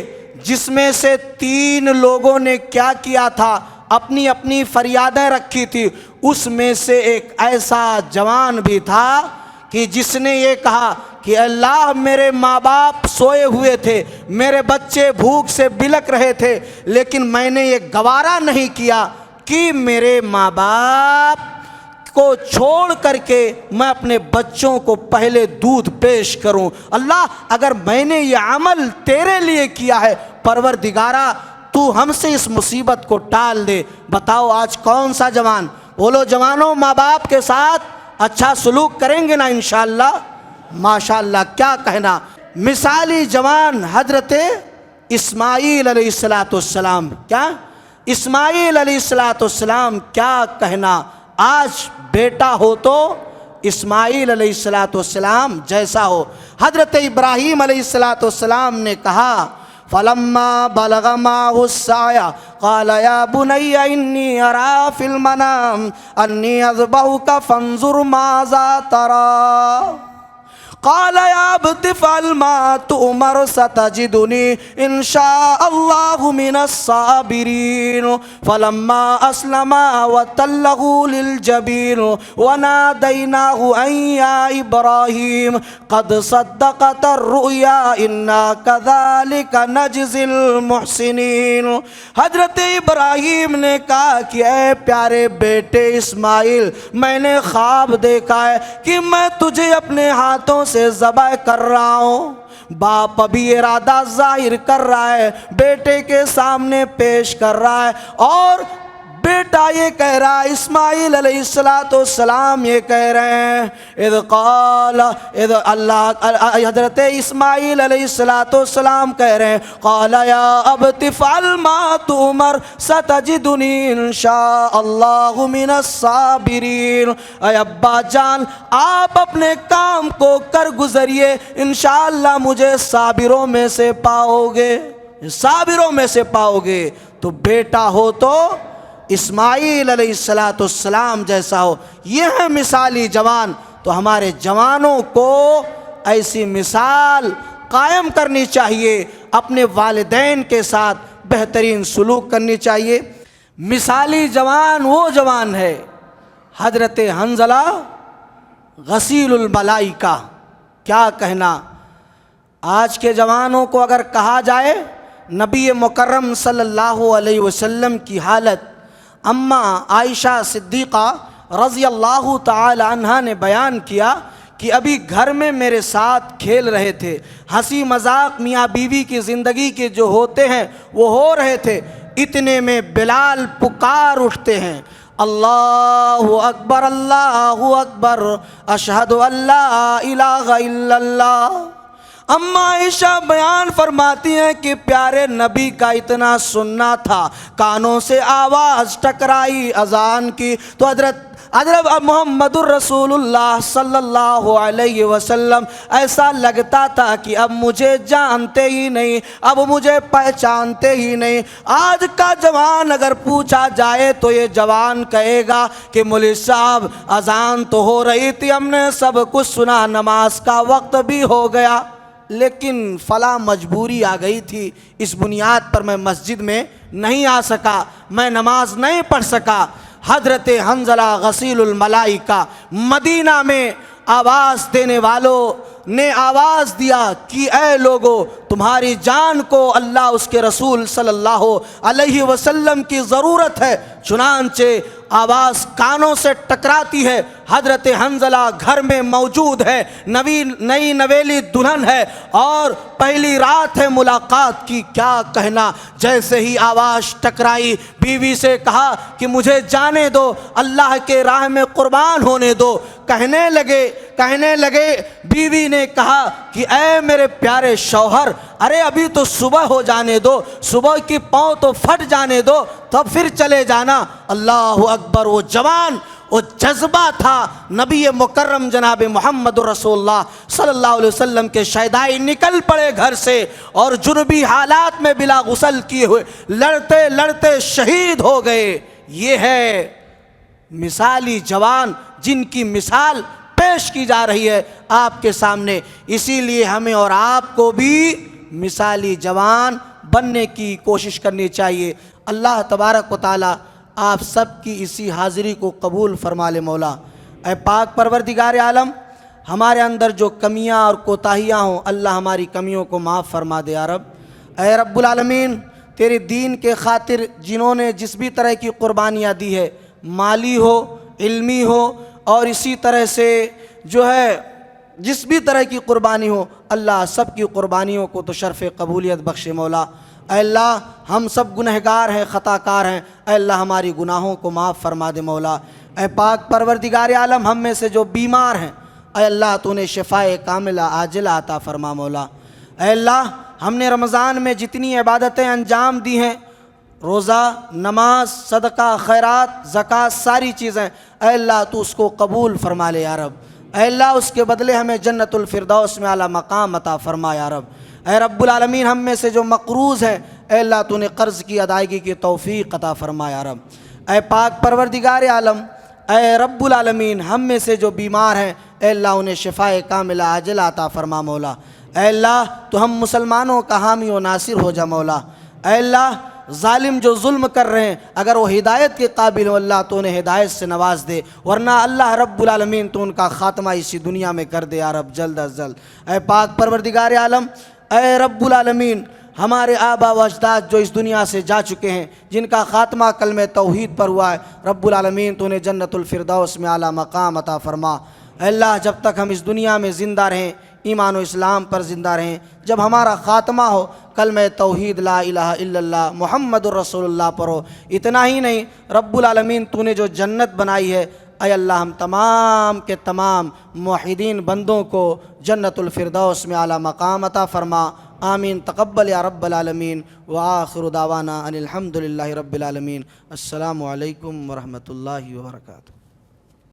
Speaker 1: جس میں سے 3 لوگوں نے کیا کیا تھا، اپنی اپنی فریادیں رکھی تھی۔ اس میں سے ایک ایسا جوان بھی تھا کہ جس نے یہ کہا کہ اللہ میرے ماں باپ سوئے ہوئے تھے، میرے بچے بھوک سے بلک رہے تھے، لیکن میں نے یہ گوارا نہیں کیا کہ میرے ماں باپ کو چھوڑ کر کے میں اپنے بچوں کو پہلے دودھ پیش کروں۔ اللہ اگر میں نے یہ عمل تیرے لیے کیا ہے، پروردگارا تو ہم سے اس مصیبت کو ٹال دے۔ بتاؤ آج کون سا جوان؟ بولو جوانوں، ماں باپ کے ساتھ اچھا سلوک کریں گے نا انشاءاللہ؟ ماشاءاللہ، کیا کہنا۔ مثالی جوان حضرت اسماعیل علیہ السلام، کیا اسماعیل علیہ السلام، کیا کہنا۔ آج بیٹا ہو تو اسماعیل علیہ السلام جیسا ہو۔ حضرت ابراہیم علیہ السلام نے کہا فَلَمَّا بَلَغَ مَعَهُ السَّعْيَ قَالَ يَا بُنَيَّ إِنِّي أَرَىٰ فِي الْمَنَامِ أَنِّي أَذْبَحُكَ فَانظُرْ مَاذَا تَرَىٰ قال يا ابت افعل ما تؤمر ستجدني إن شاء الله من الصابرين فلما أسلما وتله للجبين وناديناه أن يا إبراهيم قد صدقت الرؤيا إنا كذلك نجزي المحسنين۔ حضرت ابراہیم نے کہا کہ اے پیارے بیٹے اسماعیل، میں نے خواب دیکھا ہے کہ میں تجھے اپنے ہاتھوں سے ذبح کر رہا ہوں۔ باپ ابھی ارادہ ظاہر کر رہا ہے، بیٹے کے سامنے پیش کر رہا ہے، اور بیٹا یہ کہہ رہا ہے، اسماعیل علیہ السلام یہ کہہ رہے ہیں حضرت اسماعیل علیہ السلام کہہ رہے ہیں قال یا ابت افعل ما تؤمر ستجدنی ان شاء اللہ من الصابرین۔ اے ابا جان، آپ اپنے کام کو کر گزریے، انشاءاللہ مجھے صابروں میں سے پاؤ گے، صابروں میں سے پاؤ گے۔ تو بیٹا ہو تو اسماعیل علیہ السلام جیسا ہو۔ یہ ہے مثالی جوان۔ تو ہمارے جوانوں کو ایسی مثال قائم کرنی چاہیے، اپنے والدین کے ساتھ بہترین سلوک کرنی چاہیے۔ مثالی جوان وہ جوان ہے حضرت حنظلہ غسیل الملائکہ، کیا کہنا۔ آج کے جوانوں کو اگر کہا جائے نبی مکرم صلی اللہ علیہ وسلم کی حالت، اماں عائشہ صدیقہ رضی اللہ تعالی عنہا نے بیان کیا کہ ابھی گھر میں میرے ساتھ کھیل رہے تھے، ہنسی مذاق میاں بیوی کی زندگی کے جو ہوتے ہیں وہ ہو رہے تھے، اتنے میں بلال پکار اٹھتے ہیں اللہ اکبر اللہ اکبر اشہد ان لا الہ الا اللہ۔ اماں عائشہ بیان فرماتی ہیں کہ پیارے نبی کا اتنا سننا تھا، کانوں سے آواز ٹکرائی اذان کی تو حضرت محمد الرسول اللہ صلی اللہ علیہ وسلم ایسا لگتا تھا کہ اب مجھے جانتے ہی نہیں، اب مجھے پہچانتے ہی نہیں۔ آج کا جوان اگر پوچھا جائے تو یہ جوان کہے گا کہ مولوی صاحب اذان تو ہو رہی تھی، ہم نے سب کچھ سنا، نماز کا وقت بھی ہو گیا، لیکن فلاں مجبوری آ گئی تھی، اس بنیاد پر میں مسجد میں نہیں آ سکا، میں نماز نہیں پڑھ سکا۔ حضرت حنظلہ غسیل الملائکہ مدینہ میں آواز دینے والوں نے آواز دیا کہ اے لوگو، تمہاری جان کو اللہ اس کے رسول صلی اللہ علیہ وسلم کی ضرورت ہے۔ چنانچہ آواز کانوں سے ٹکراتی ہے، حضرت حنظلہ گھر میں موجود ہے، نئی نویلی دلہن ہے اور پہلی رات ہے ملاقات کی، کیا کہنا۔ جیسے ہی آواز ٹکرائی، بیوی سے کہا کہ مجھے جانے دو، اللہ کے راہ میں قربان ہونے دو۔ کہنے لگے بیوی نے کہا کہ اے میرے پیارے شوہر، ارے ابھی تو صبح ہو جانے دو، صبح کی پاؤں تو پھٹ جانے دو، تب پھر چلے جانا۔ اللہ اکبر، وہ جوان، وہ جذبہ تھا۔ نبی مکرم جناب محمد رسول اللہ صلی اللہ علیہ وسلم کے شیدائی نکل پڑے گھر سے اور جنبی حالات میں بلا غسل کیے ہوئے لڑتے لڑتے شہید ہو گئے۔ یہ ہے مثالی جوان جن کی مثال پیش کی جا رہی ہے آپ کے سامنے۔ اسی لیے ہمیں اور آپ کو بھی مثالی جوان بننے کی کوشش کرنی چاہیے۔ اللہ تبارک و تعالی آپ سب کی اسی حاضری کو قبول فرما لے مولا۔ اے پاک پروردگار عالم، ہمارے اندر جو کمیاں اور کوتاہیاں ہوں اللہ ہماری کمیوں کو معاف فرما دے یا رب۔ اے رب العالمین، تیرے دین کے خاطر جنہوں نے جس بھی طرح کی قربانیاں دی ہے، مالی ہو، علمی ہو، اور اسی طرح سے جو ہے جس بھی طرح کی قربانی ہو، اللہ سب کی قربانیوں کو تو شرف قبولیت بخشے مولا۔ اے اللہ، ہم سب گنہگار ہیں، خطا کار ہیں، اے اللہ ہماری گناہوں کو معاف فرما دے مولا۔ اے پاک پروردگار عالم، ہم میں سے جو بیمار ہیں، اے اللہ تو نے شفائے کاملہ عاجلہ عطا فرما مولا۔ اے اللہ، ہم نے رمضان میں جتنی عبادتیں انجام دی ہیں، روزہ، نماز، صدقہ، خیرات، زکوٰۃ، ساری چیزیں، اے اللہ تو اس کو قبول فرما لے یا رب۔ اے اللہ، اس کے بدلے ہمیں جنت الفردوس میں اعلیٰ مقام عطا فرما یا رب۔ اے رب العالمین، ہم میں سے جو مقروض ہیں، اے اللہ تو نے قرض کی ادائیگی کی توفیق عطا فرما یا رب۔ اے پاک پروردگار عالم، اے رب العالمین، ہم میں سے جو بیمار ہیں، اے اللہ انہیں شفائے کاملہ عاجلہ عطا فرما مولا۔ اے اللہ، تو ہم مسلمانوں کا حامی و ناصر ہو جا مولا۔ اے اللہ، ظالم جو ظلم کر رہے ہیں، اگر وہ ہدایت کے قابل ہو اللہ تو انہیں ہدایت سے نواز دے، ورنہ اللہ رب العالمین تو ان کا خاتمہ اسی دنیا میں کر دے یا رب جلد از جلد۔ اے پاک پروردگار عالم، اے رب العالمین، ہمارے آبا و اجداد جو اس دنیا سے جا چکے ہیں، جن کا خاتمہ کلمہ توحید پر ہوا ہے، رب العالمین تو انہیں جنت الفردوس میں اعلیٰ مقام عطا فرما۔ اے اللہ، جب تک ہم اس دنیا میں زندہ رہیں، ایمان و اسلام پر زندہ رہیں، جب ہمارا خاتمہ ہو کلمہ توحید لا الہ الا اللہ محمد الرسول اللہ پر ہو۔ اتنا ہی نہیں، رب العالمین تو نے جو جنت بنائی ہے، اے اللہ ہم تمام کے تمام موحدین بندوں کو جنت الفردوس میں اعلیٰ مقام عطا فرما۔ آمین، تقبل یا رب العالمین، وآخر دعوانا ان الحمد للہ رب العالمین۔ السلام علیکم ورحمۃ اللہ وبرکاتہ۔